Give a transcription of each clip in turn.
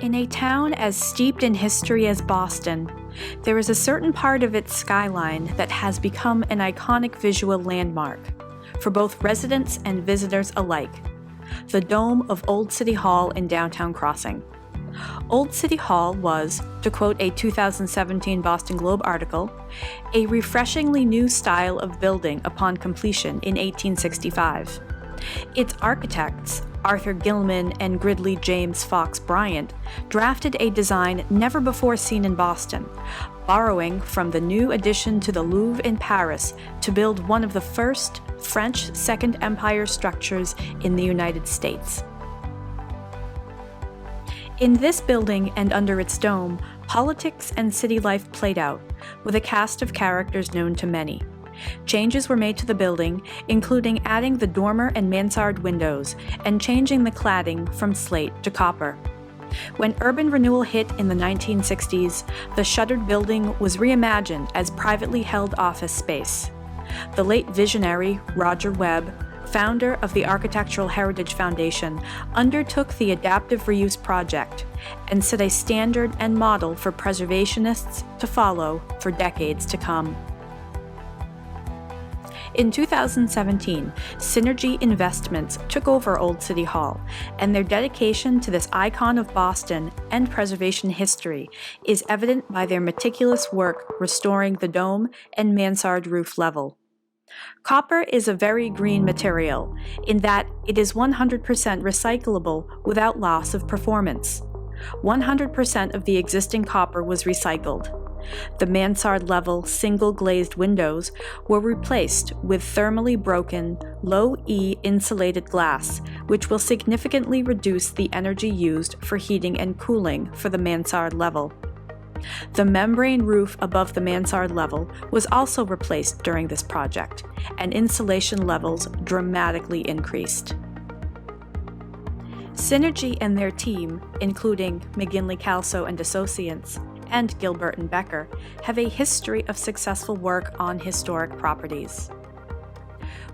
In a town as steeped in history as Boston, there is a certain part of its skyline that has become an iconic visual landmark for both residents and visitors alike: the dome of Old City Hall in downtown Crossing. Old City Hall was, to quote a 2017 Boston Globe article, a refreshingly new style of building upon completion in 1865. Its architects, Arthur Gilman and Gridley James Fox Bryant, drafted a design never before seen in Boston, borrowing from the new addition to the Louvre in Paris to build one of the first French Second Empire structures in the United States. In this building and under its dome, politics and city life played out, with a cast of characters known to many. Changes were made to the building, including adding the dormer and mansard windows and changing the cladding from slate to copper. When urban renewal hit in the 1960s, the shuttered building was reimagined as privately held office space. The late visionary Roger Webb, founder of the Architectural Heritage Foundation, undertook the adaptive reuse project and set a standard and model for preservationists to follow for decades to come. In 2017, Synergy Investments took over Old City Hall, and their dedication to this icon of Boston and preservation history is evident by their meticulous work restoring the dome and mansard roof level. Copper is a very green material in that it is 100% recyclable without loss of performance. 100% of the existing copper was recycled. The mansard level single glazed windows were replaced with thermally broken, low-E insulated glass, which will significantly reduce the energy used for heating and cooling for the mansard level. The membrane roof above the mansard level was also replaced during this project, and insulation levels dramatically increased. Synergy and their team, including McGinley Calso and Associates, and Gilbert and Becker, have a history of successful work on historic properties.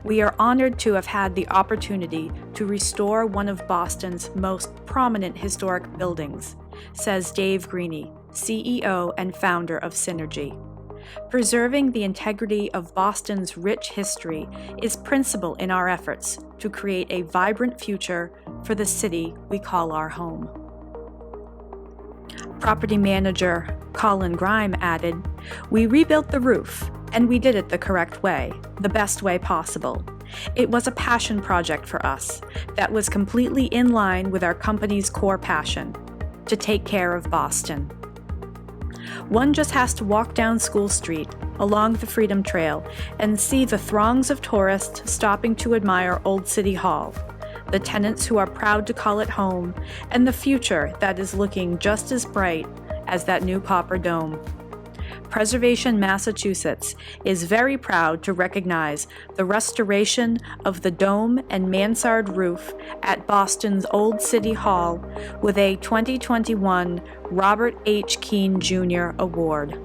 We are honored to have had the opportunity to restore one of Boston's most prominent historic buildings, says Dave Greaney, CEO and founder of Synergy. Preserving the integrity of Boston's rich history is principal in our efforts to create a vibrant future for the city we call our home. Property manager Colin Grime added, "We rebuilt the roof, and we did it the correct way, the best way possible. It was a passion project for us that was completely in line with our company's core passion, to take care of Boston." One just has to walk down School Street, along the Freedom Trail, and see the throngs of tourists stopping to admire Old City Hall, the tenants who are proud to call it home, and the future that is looking just as bright as that new copper dome. Preservation Massachusetts is very proud to recognize the restoration of the dome and mansard roof at Boston's Old City Hall with a 2021 Robert H. Kuehn Jr. Award.